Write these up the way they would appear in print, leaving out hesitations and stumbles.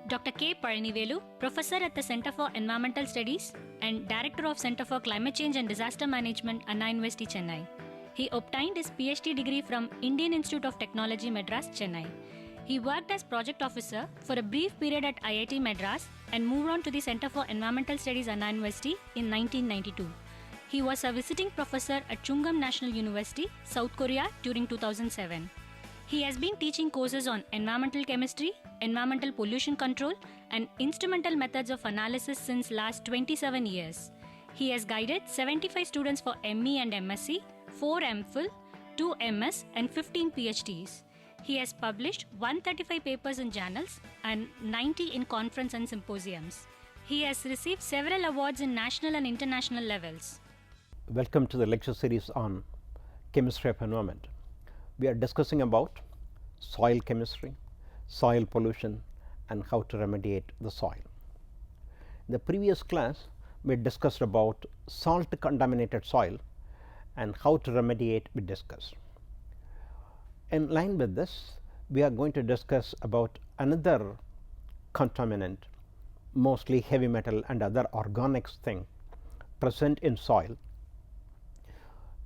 Dr. K. Paranivelu, Professor at the Center for Environmental Studies and Director of Center for Climate Change and Disaster Management, Anna University, Chennai. He obtained his PhD degree from Indian Institute of Technology, Madras, Chennai. He worked as project officer for a brief period at IIT Madras and moved on to the Center for Environmental Studies, Anna University in 1992. He was a visiting professor at Chungam National University, South Korea during 2007. He has been teaching courses on environmental chemistry, environmental pollution control, and instrumental methods of analysis since last 27 years. He has guided 75 students for ME and MSc, 4 MPhil, 2 MS, and 15 PhDs. He has published 135 papers in journals and 90 in conference and symposiums. He has received several awards in national and international levels. Welcome to the lecture series on chemistry of environment. We are discussing about soil chemistry, soil pollution, and how to remediate the soil. In the previous class, we discussed about salt contaminated soil and how to remediate we discussed. In line with this, we are going to discuss about another contaminant, mostly heavy metal and other organics thing present in soil.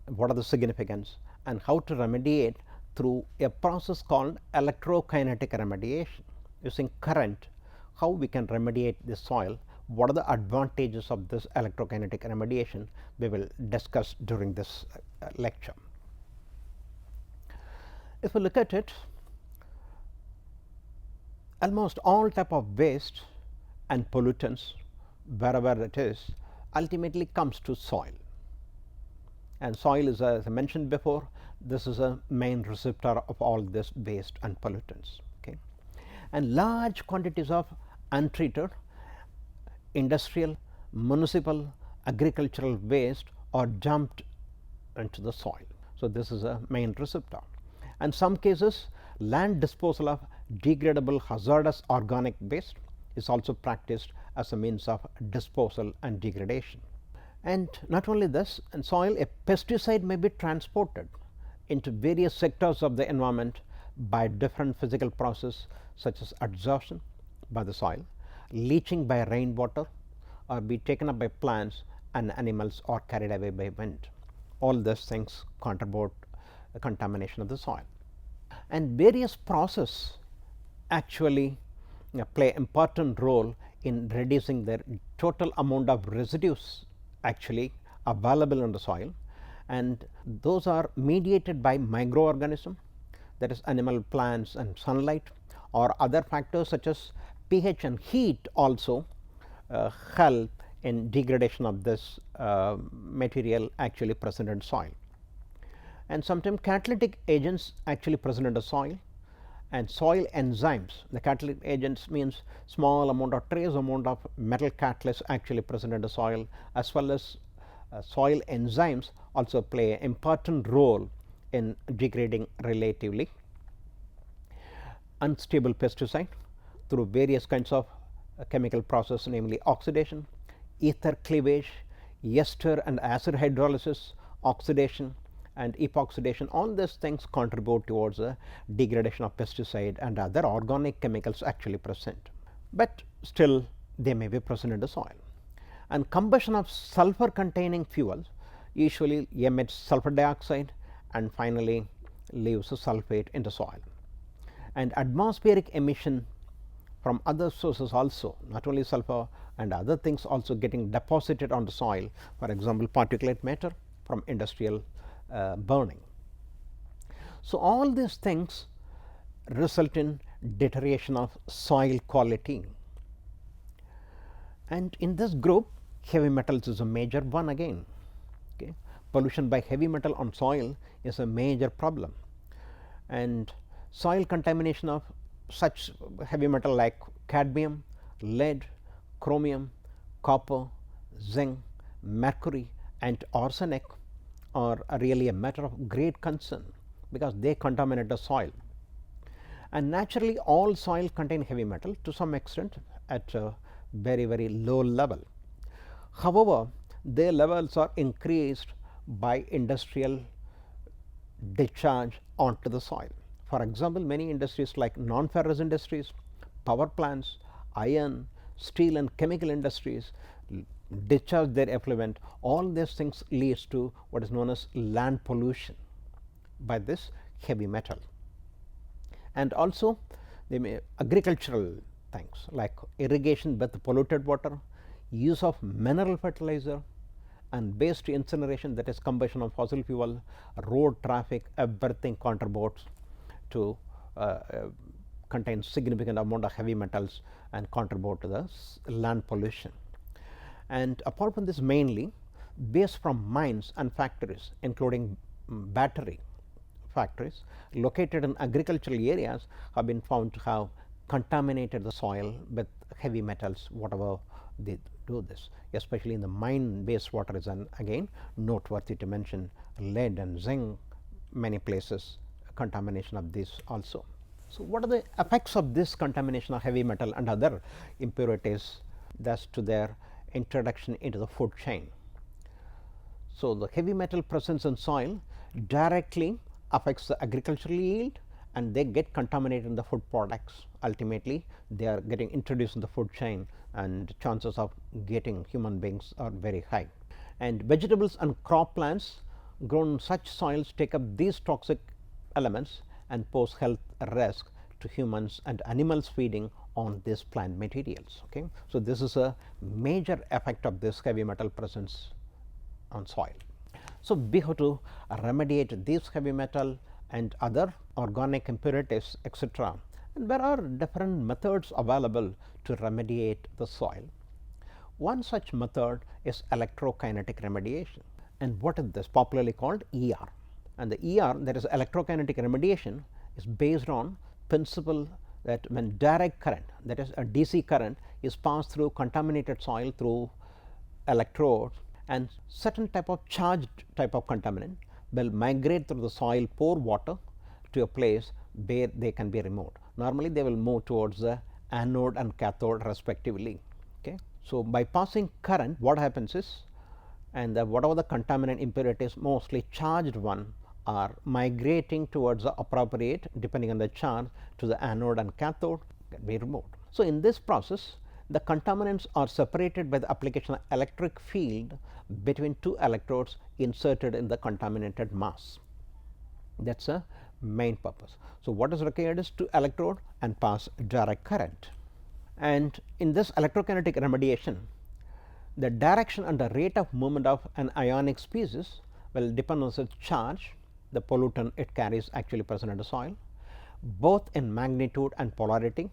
What are the significance and how to remediate through a process called electrokinetic remediation. Using current, how we can remediate the soil, what are the advantages of this electrokinetic remediation, we will discuss during this lecture. If we look at it, almost all type of waste and pollutants, wherever it is, ultimately comes to soil. And soil is, as I mentioned before, this is a main receptor of all this waste and pollutants. Okay. And large quantities of untreated industrial, municipal, agricultural waste are dumped into the soil. So, this is a main receptor. And some cases, land disposal of degradable hazardous organic waste is also practiced as a means of disposal and degradation. And not only this, in soil, a pesticide may be transported into various sectors of the environment by different physical process such as adsorption by the soil, leaching by rainwater, or be taken up by plants and animals or carried away by wind. All these things contribute the contamination of the soil. And various processes actually play important role in reducing the total amount of residues actually available in the soil, and those are mediated by microorganism, that is animal, plants and sunlight, or other factors such as pH and heat also help in degradation of this material actually present in soil. And sometimes catalytic agents actually present in the soil, and soil enzymes. The catalytic agents means small amount or trace amount of metal catalyst actually present in the soil, as well as soil enzymes also play an important role in degrading relatively unstable pesticide through various kinds of chemical process, namely oxidation, ether cleavage, ester and acid hydrolysis, oxidation and epoxidation. All these things contribute towards the degradation of pesticide and other organic chemicals actually present, but still they may be present in the soil. And combustion of sulfur containing fuels usually emits sulfur dioxide and finally leaves a sulphate in the soil. And atmospheric emission from other sources also, not only sulfur and other things also getting deposited on the soil, for example particulate matter from industrial burning. So, all these things result in deterioration of soil quality, and in this group heavy metals is a major one again. Okay. Pollution by heavy metal on soil is a major problem, and soil contamination of such heavy metal like cadmium, lead, chromium, copper, zinc, mercury and arsenic are really a matter of great concern, because they contaminate the soil. And naturally all soil contain heavy metal to some extent at a very low level. However, their levels are increased by industrial discharge onto the soil. For example, many industries like non-ferrous industries, power plants, iron, steel and chemical industries discharge their effluent. All these things leads to what is known as land pollution by this heavy metal. And also the agricultural things like irrigation with polluted water, use of mineral fertilizer and waste incineration, that is combustion of fossil fuel, road traffic, everything contributes to contain significant amount of heavy metals and contribute to the land pollution. And apart from this, mainly waste from mines and factories, including battery factories located in agricultural areas, have been found to have contaminated the soil with heavy metals, whatever they do this, especially in the mine wastewater is again noteworthy to mention. Lead and zinc, many places contamination of this also. So, what are the effects of this contamination of heavy metal and other impurities, thus to their introduction into the food chain? So, the heavy metal presence in soil directly affects the agricultural yield and they get contaminated in the food products. Ultimately, they are getting introduced in the food chain and chances of getting human beings are very high. And vegetables and crop plants grown in such soils take up these toxic elements and pose health risk to humans and animals feeding on these plant materials. Okay. So, this is a major effect of this heavy metal presence on soil. So, we have to remediate these heavy metal and other organic impurities, etc. And there are different methods available to remediate the soil. One such method is electrokinetic remediation. And what is this? Popularly called ER. And the ER, that is electrokinetic remediation, is based on principle that when direct current, that is a DC current, is passed through contaminated soil through electrodes, and certain type of charged type of contaminant will migrate through the soil pore water to a place where they can be removed. Normally, they will move towards the anode and cathode respectively. Okay. So, by passing current, what happens is, and whatever the contaminant impurities, mostly charged one, are migrating towards the appropriate, depending on the charge, to the anode and cathode, can be removed. So, in this process, the contaminants are separated by the application of electric field between two electrodes inserted in the contaminated mass. That is a main purpose. So, what is required is two electrode and pass direct current. And in this electrokinetic remediation, the direction and the rate of movement of an ionic species will depend on its charge, the pollutant it carries actually present in the soil, both in magnitude and polarity,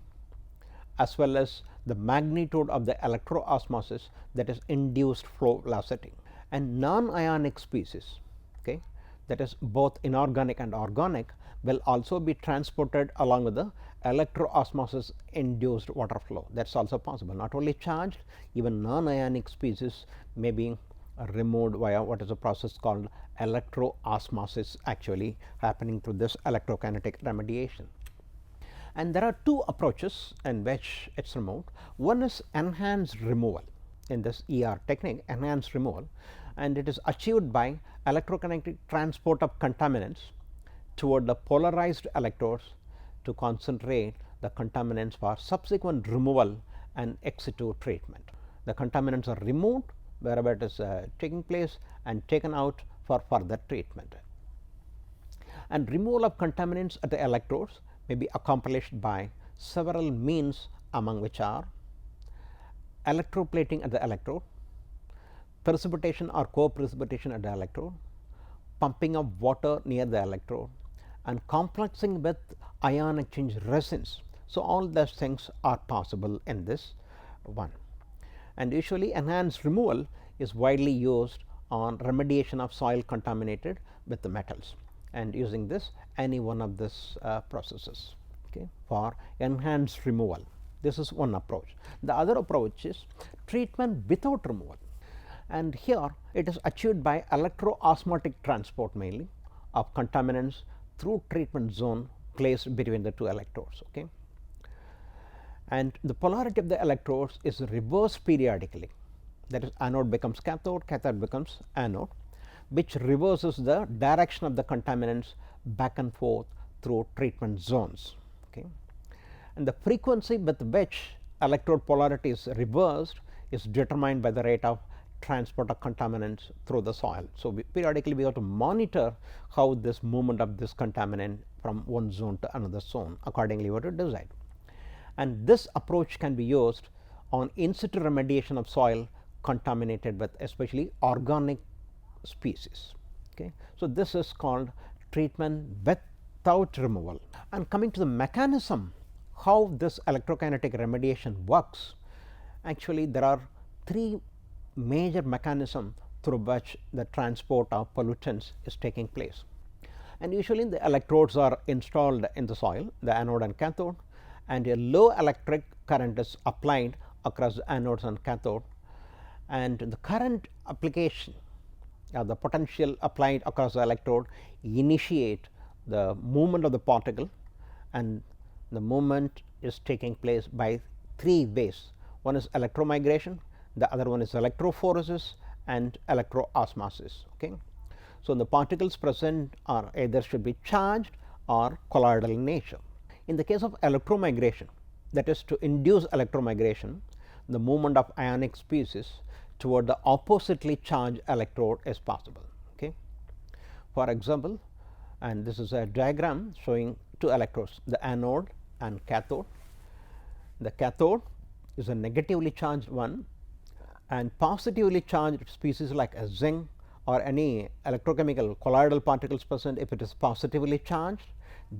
as well as the magnitude of the electroosmosis, that is induced flow velocity. And non-ionic species, okay, that is both inorganic and organic, will also be transported along with the electroosmosis induced water flow. That is also possible. Not only charged, even non-ionic species may be removed via what is a process called electroosmosis, actually happening through this electrokinetic remediation. And there are two approaches in which it is removed. One is enhanced removal in this ER technique, enhanced removal, and it is achieved by electrokinetic transport of contaminants toward the polarized electrodes to concentrate the contaminants for subsequent removal and ex situ treatment. The contaminants are removed wherever it is taking place and taken out for further treatment. And removal of contaminants at the electrodes may be accomplished by several means, among which are electroplating at the electrode, precipitation or co-precipitation at the electrode, pumping of water near the electrode, and complexing with ion exchange resins. So, all those things are possible in this one. And usually enhanced removal is widely used on remediation of soil contaminated with the metals, and using this any one of these processes, okay, for enhanced removal. This is one approach. The other approach is treatment without removal, and here it is achieved by electroosmotic transport mainly of contaminants through treatment zone placed between the two electrodes. Okay. And the polarity of the electrodes is reversed periodically, that is anode becomes cathode, cathode becomes anode, which reverses the direction of the contaminants back and forth through treatment zones. Okay. And the frequency with which electrode polarity is reversed is determined by the rate of transport of contaminants through the soil. So, periodically we have to monitor how this movement of this contaminant from one zone to another zone, accordingly we have to decide. And this approach can be used on in situ remediation of soil contaminated with especially organic species. Okay. So, this is called treatment without removal. And coming to the mechanism how this electrokinetic remediation works, actually there are three major mechanisms through which the transport of pollutants is taking place. And usually the electrodes are installed in the soil, the anode and cathode, and a low electric current is applied across the anodes and cathode, and the current application the potential applied across the electrode initiate the movement of the particle, and the movement is taking place by three ways. One is electromigration, the other one is electrophoresis and electroosmosis. Okay. So, the particles present are either should be charged or colloidal in nature. In the case of electromigration, that is to induce electromigration, the movement of ionic species toward the oppositely charged electrode is possible. Okay. For example, and this is a diagram showing two electrodes, the anode and cathode. The cathode is a negatively charged one, and positively charged species like a zinc or any electrochemical colloidal particles present, if it is positively charged,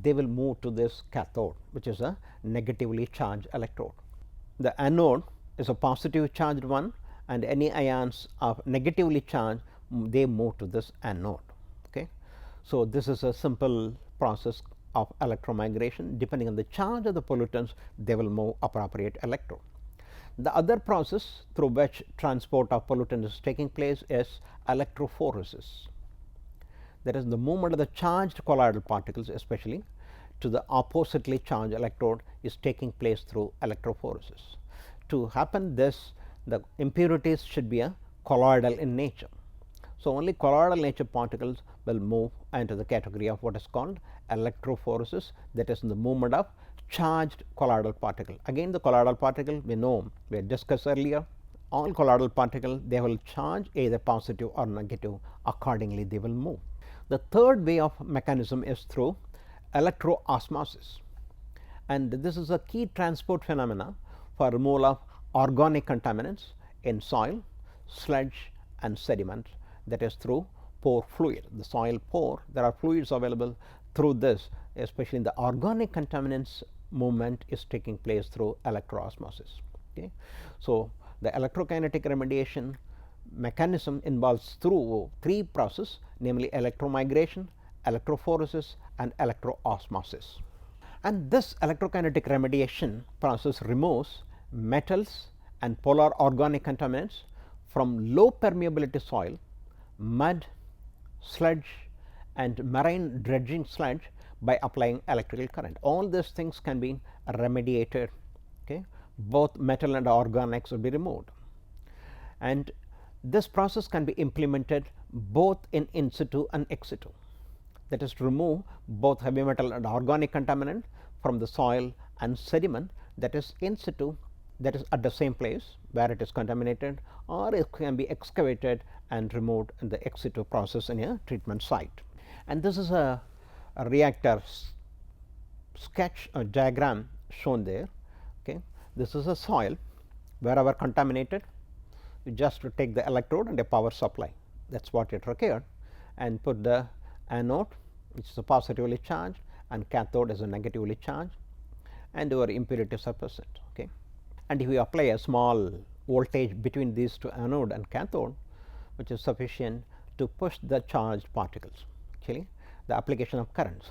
they will move to this cathode, which is a negatively charged electrode. The anode is a positive charged one, and any ions of negatively charged, they move to this anode. Okay. So, this is a simple process of electromigration. Depending on the charge of the pollutants, they will move appropriate electrode. The other process through which transport of pollutants is taking place is electrophoresis. That is the movement of the charged colloidal particles, especially to the oppositely charged electrode, is taking place through electrophoresis. To happen this, the impurities should be a colloidal in nature. So, only colloidal nature particles will move into the category of what is called electrophoresis, that is the movement of charged colloidal particle. Again, the colloidal particle we know, we had discussed earlier, all colloidal particles they will charge either positive or negative, accordingly they will move. The third way of mechanism is through electroosmosis, and this is a key transport phenomena for removal of organic contaminants in soil, sludge and sediment, that is through pore fluid. The soil pore, there are fluids available through this, especially in the organic contaminants movement is taking place through electroosmosis. Okay. So, the electrokinetic remediation mechanism involves through three processes, namely electromigration, electrophoresis and electroosmosis. And this electrokinetic remediation process removes metals and polar organic contaminants from low permeability soil, mud, sludge and marine dredging sludge by applying electrical current. All these things can be remediated. Okay. Both metal and organics will be removed, and this process can be implemented both in situ and ex situ, that is to remove both heavy metal and organic contaminant from the soil and sediment, that is in situ, that is at the same place where it is contaminated, or it can be excavated and removed in the ex situ process in a treatment site. And this is a reactor sketch or diagram shown there. Okay. This is a soil, wherever contaminated, you just take the electrode and a power supply, that is what it required, and put the anode, which is a positively charged, and cathode is a negatively charged, and your impurities are present. Okay. And if you apply a small voltage between these two, anode and cathode, which is sufficient to push the charged particles. Actually, the application of current,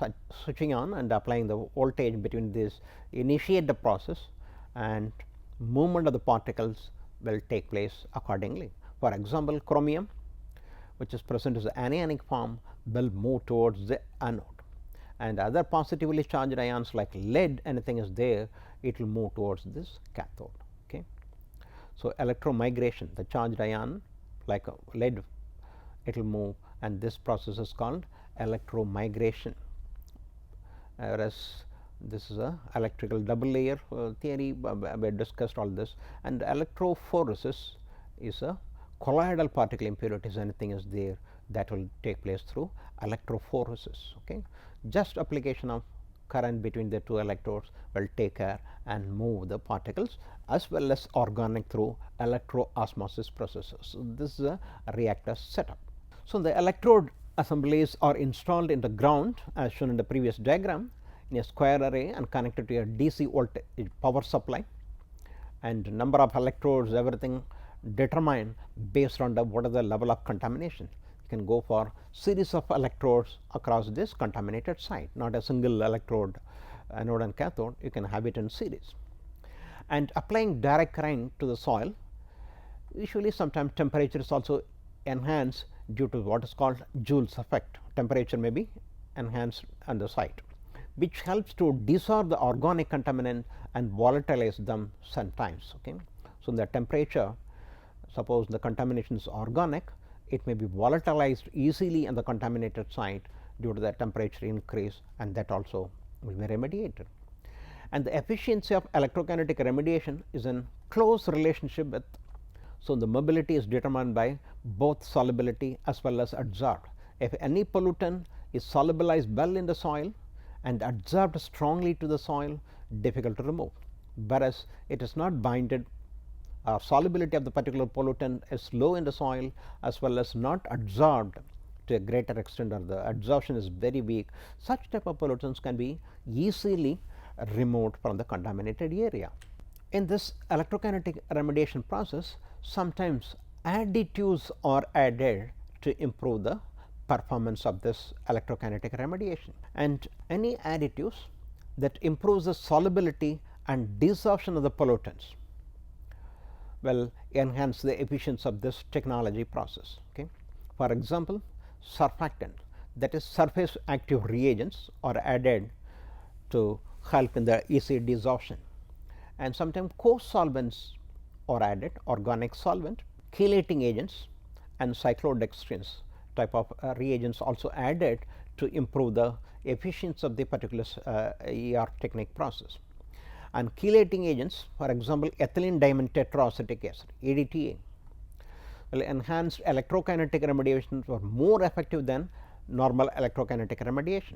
switching on and applying the voltage between these initiate the process, and movement of the particles will take place accordingly. For example, chromium, which is present as an anionic form, will move towards the anode, and other positively charged ions like lead, anything is there, it will move towards this cathode. Okay. So, electromigration, the charged ion like lead, it will move, and this process is called electromigration, whereas This is a electrical double layer theory. We discussed all this, and electrophoresis is a colloidal particle impurities. Anything is there that will take place through electrophoresis. Okay, just application of current between the two electrodes will take care and move the particles, as well as organic through electroosmosis processes. So, this is a reactor setup. So, the electrode assemblies are installed in the ground as shown in the previous diagram in a square array and connected to a DC voltage power supply, and number of electrodes, everything determined based on what is the level of contamination. You can go for series of electrodes across this contaminated site, not a single electrode, anode and cathode. You can have it in series, and applying direct current to the soil. Usually sometimes temperature is also enhanced due to what is called Joule's effect. Temperature may be enhanced on the site, which helps to dissolve the organic contaminant and volatilize them sometimes. Okay. So, the temperature, suppose the contamination is organic, it may be volatilized easily on the contaminated site due to the temperature increase, and that also will be remediated. And the efficiency of electrokinetic remediation is in close relationship with. So, the mobility is determined by both solubility as well as adsorbed. If any pollutant is solubilized well in the soil and adsorbed strongly to the soil, difficult to remove, whereas it is not binded, solubility of the particular pollutant is low in the soil as well as not adsorbed to a greater extent, or the adsorption is very weak. Such type of pollutants can be easily removed from the contaminated area. In this electrokinetic remediation process, sometimes additives are added to improve the performance of this electrokinetic remediation, and any additives that improves the solubility and desorption of the pollutants will enhance the efficiency of this technology process. Okay. For example, surfactant, that is surface active reagents, are added to help in the easy desorption, and sometimes co-solvents are added, organic solvent, chelating agents and cyclodextrins type of reagents also added to improve the efficiency of the particular ER technique process. And chelating agents, for example, ethylene diamine tetraacetic acid, EDTA, will enhance electrokinetic remediation for more effective than normal electrokinetic remediation.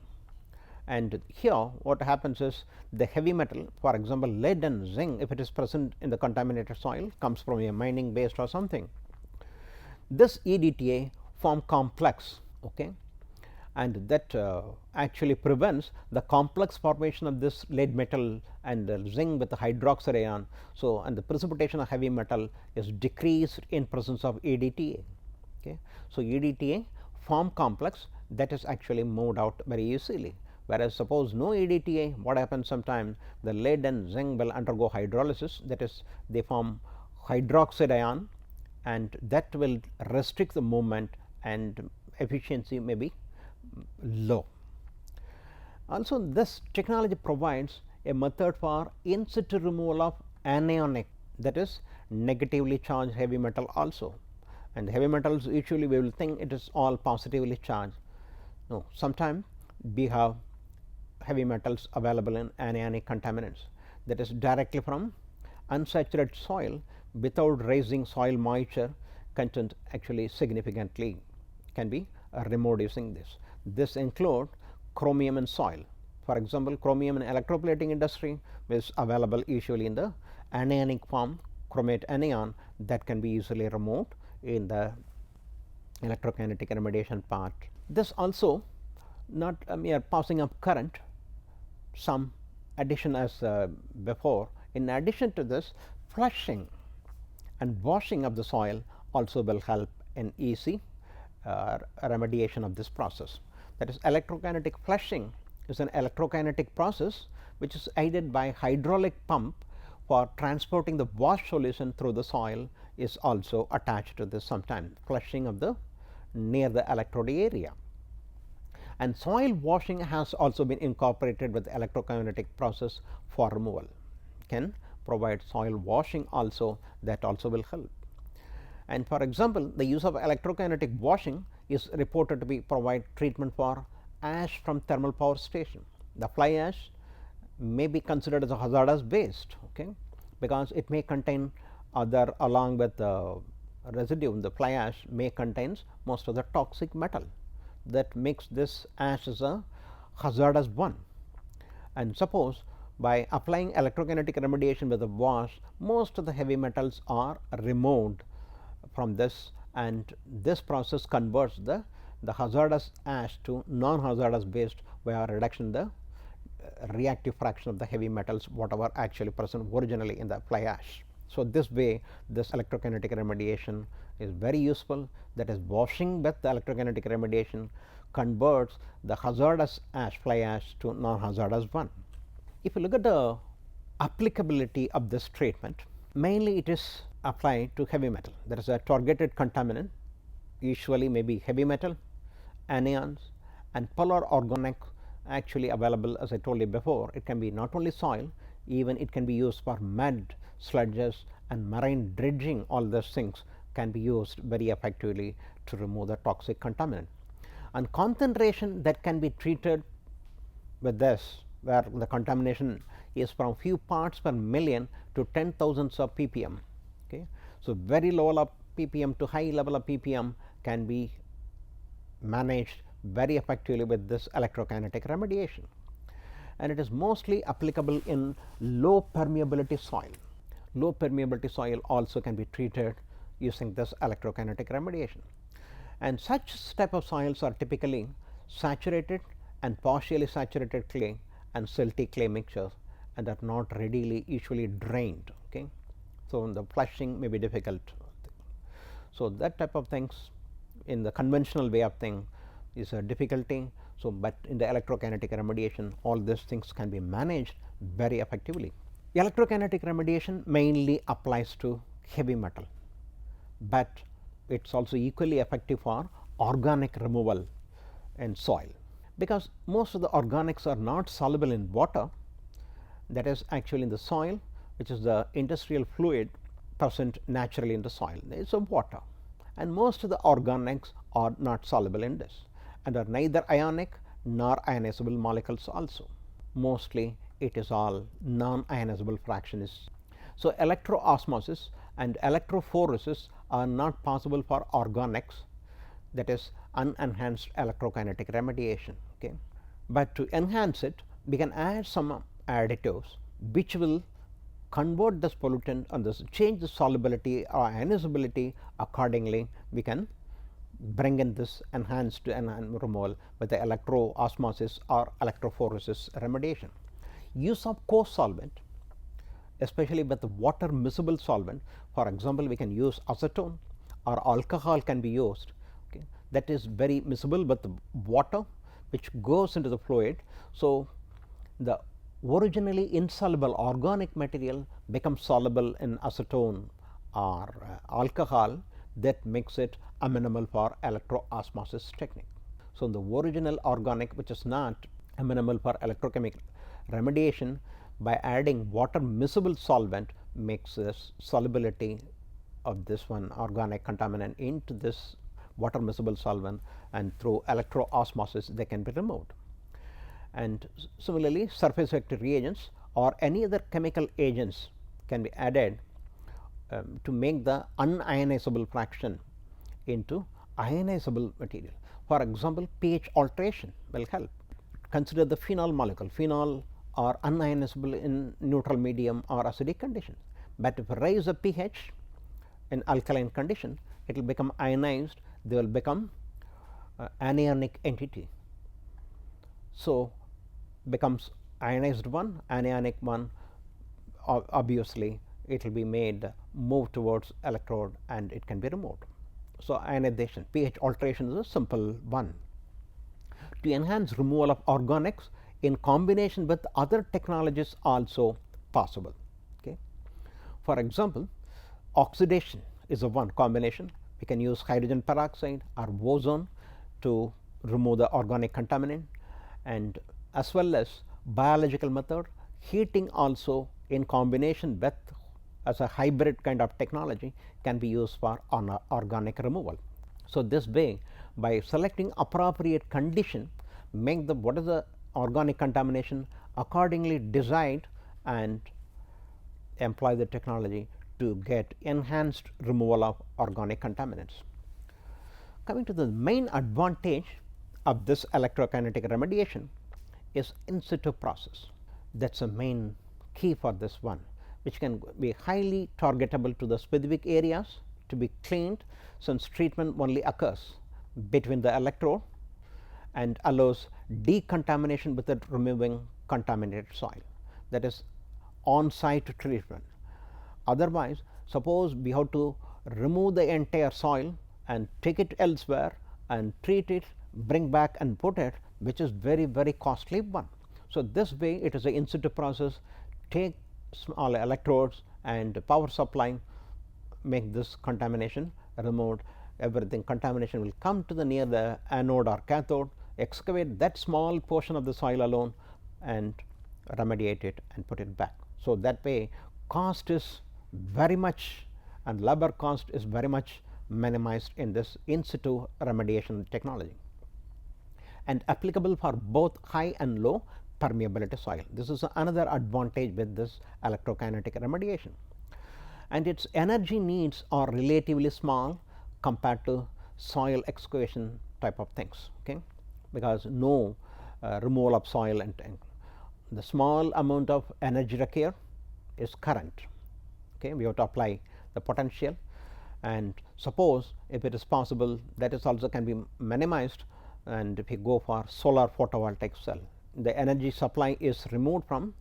And here what happens is, the heavy metal, for example lead and zinc, if it is present in the contaminated soil, comes from a mining waste or something, this EDTA form complex, okay, and that actually prevents the complex formation of this lead metal and zinc with the hydroxide ion. So, and the precipitation of heavy metal is decreased in presence of EDTA. Okay. So, EDTA form complex that is actually moved out very easily, whereas suppose no EDTA, what happens sometimes, the lead and zinc will undergo hydrolysis, that is they form hydroxide ion, and that will restrict the movement and efficiency may be low. Also, this technology provides a method for in situ removal of anionic, that is negatively charged heavy metal also, and heavy metals usually we will think it is all positively charged. No, sometimes we have heavy metals available in anionic contaminants, that is directly from unsaturated soil without raising soil moisture content actually significantly can be removed using this. This include chromium in soil. For example, chromium in electroplating industry is available usually in the anionic form, chromate anion, that can be easily removed in the electrokinetic remediation part. This also not mere passing of current, some addition as before. In addition to this, flushing and washing of the soil also will help in easy remediation of this process. That is, electrokinetic flushing is an electrokinetic process which is aided by hydraulic pump for transporting the wash solution through the soil is also attached to this, sometimes flushing of the near the electrode area. And soil washing has also been incorporated with the electrokinetic process for removal, can provide soil washing also, that also will help. And for example, the use of electrokinetic washing is reported to be provide treatment for ash from thermal power station. The fly ash may be considered as a hazardous waste, okay, because it may contain other, along with the residue, the fly ash may contains most of the toxic metal that makes this ash as a hazardous one. And suppose by applying electrokinetic remediation with the wash, most of the heavy metals are removed from this, and this process converts the hazardous ash to non-hazardous waste via reduction in the reactive fraction of the heavy metals whatever actually present originally in the fly ash. So, this way this electrokinetic remediation is very useful, that is washing with the electrokinetic remediation converts the hazardous ash, fly ash, to non-hazardous one. If you look at the applicability of this treatment, mainly it is applied to heavy metal. There is a targeted contaminant, usually may be heavy metal, anions, and polar organics actually available. As I told you before, it can be not only soil, even it can be used for mud, sludges, and marine dredging. All those things can be used very effectively to remove the toxic contaminant. And concentration that can be treated with this, where the contamination is from few parts per million to 10,000s of ppm. Okay. So, very low level of ppm to high level of ppm can be managed very effectively with this electrokinetic remediation, and it is mostly applicable in low permeability soil. Low permeability soil also can be treated using this electrokinetic remediation, and such type of soils are typically saturated and partially saturated clay and silty clay mixtures, and are not readily usually drained. Okay. So, the flushing may be difficult. So, that type of things in the conventional way of thing is a difficulty. So, but in the electrokinetic remediation all these things can be managed very effectively. Electrokinetic remediation mainly applies to heavy metal, but it is also equally effective for organic removal in soil, because most of the organics are not soluble in water, that is actually in the soil, which is the industrial fluid present naturally in the soil. There is a water, and most of the organics are not soluble in this and are neither ionic nor ionizable molecules also. Mostly it is all non-ionizable fractions. So, electroosmosis and electrophoresis are not possible for organics, that is unenhanced electrokinetic remediation. Okay. But to enhance it, we can add some additives which will convert this pollutant and this change the solubility or ionizability. Accordingly, we can bring in this enhanced removal with the electroosmosis or electrophoresis remediation. Use of co-solvent, especially with the water miscible solvent. For example, we can use acetone or alcohol can be used, okay, that is very miscible with the water which goes into the fluid. So, the originally insoluble organic material becomes soluble in acetone or alcohol, that makes it amenable for electroosmosis technique. So, the original organic which is not amenable for electrochemical remediation, by adding water miscible solvent makes this solubility of this one organic contaminant into this water miscible solvent, and through electroosmosis they can be removed. And similarly, surface effective reagents or any other chemical agents can be added to make the unionizable fraction into ionizable material. For example, pH alteration will help. Consider the phenol molecule. Phenol are unionizable in neutral medium or acidic conditions, but if you raise the pH in alkaline condition, it will become ionized, they will become anionic entity. So, becomes ionized one, anionic one, obviously it will be made move towards electrode and it can be removed. So, ionization, pH alteration is a simple one. To enhance removal of organics in combination with other technologies also possible. Okay. For example, oxidation is a one combination. We can use hydrogen peroxide or ozone to remove the organic contaminant, and as well as biological method, heating also in combination with as a hybrid kind of technology can be used for organic removal. So, this way by selecting appropriate condition, make the what is the organic contamination, accordingly decide and employ the technology to get enhanced removal of organic contaminants. Coming to the main advantage of this electrokinetic remediation is in situ process. That is a main key for this one, which can be highly targetable to the specific areas to be cleaned, since treatment only occurs between the electrode and allows decontamination without removing contaminated soil, that is on site treatment. Otherwise, suppose we have to remove the entire soil and take it elsewhere and treat it, bring back and put it, which is very costly one. So, this way it is a in situ process, take small electrodes and power supply, make this contamination removed, everything contamination will come to the near the anode or cathode, excavate that small portion of the soil alone and remediate it and put it back. So, that way cost is very much and labor cost is very much minimized in this in situ remediation technology, and applicable for both high and low permeability soil. This is another advantage with this electrokinetic remediation, and its energy needs are relatively small compared to soil excavation type of things, okay, because no removal of soil and the small amount of energy required is current. Okay, we have to apply the potential, and suppose if it is possible, that is also can be minimized, and if you go for solar photovoltaic cell, the energy supply is removed from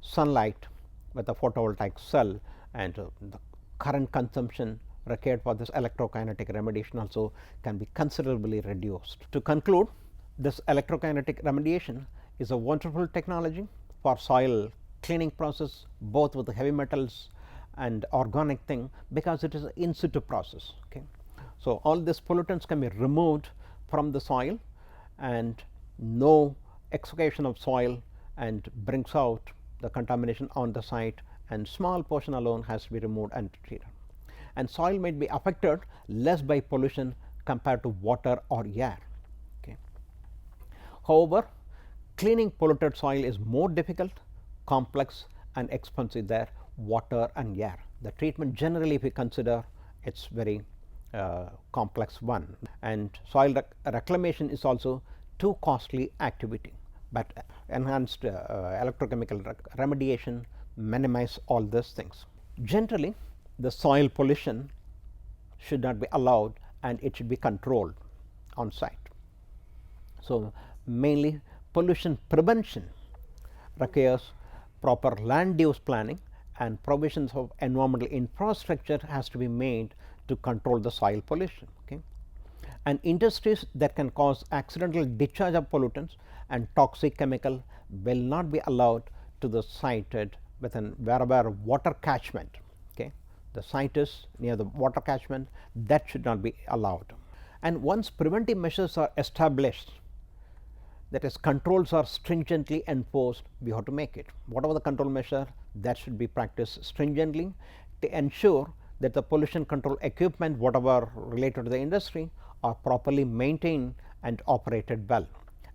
sunlight with a photovoltaic cell, and the current consumption required for this electrokinetic remediation also can be considerably reduced. To conclude, this electrokinetic remediation is a wonderful technology for soil cleaning process, both with the heavy metals and organic thing, because it is an in situ process. Okay. So, all these pollutants can be removed from the soil and no excavation of soil and brings out the contamination on the site, and small portion alone has to be removed and treated, and soil might be affected less by pollution compared to water or air. Okay. However, cleaning polluted soil is more difficult, complex and expensive than water and air. The treatment generally, if we consider, it is very complex one, and soil reclamation is also too costly activity, but enhanced electrochemical remediation minimize all these things. Generally, the soil pollution should not be allowed and it should be controlled on site. So, mainly pollution prevention requires proper land use planning, and provisions of environmental infrastructure has to be made to control the soil pollution. Okay. And industries that can cause accidental discharge of pollutants and toxic chemical will not be allowed to the sited within wherever water catchment. Okay. The site is near the water catchment, that should not be allowed. And once preventive measures are established, that is controls are stringently enforced, we have to make it. Whatever the control measure, that should be practiced stringently to ensure that the pollution control equipment, whatever related to the industry, are properly maintained and operated well,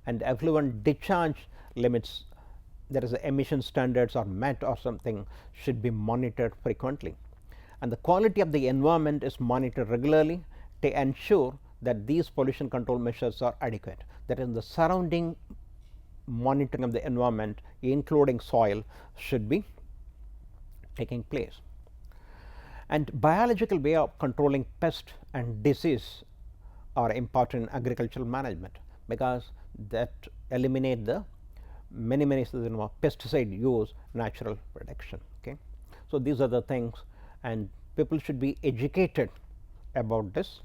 and effluent discharge limits, there is emission standards are met or something, should be monitored frequently, and the quality of the environment is monitored regularly to ensure that these pollution control measures are adequate. That is, the surrounding monitoring of the environment, including soil, should be taking place. And biological way of controlling pest and disease are important in agricultural management, because that eliminate the many pesticide use, natural production. Okay. So, these are the things, and people should be educated about this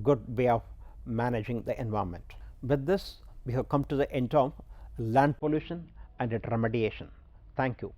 good way of managing the environment. With this, we have come to the end of land pollution and its remediation. Thank you.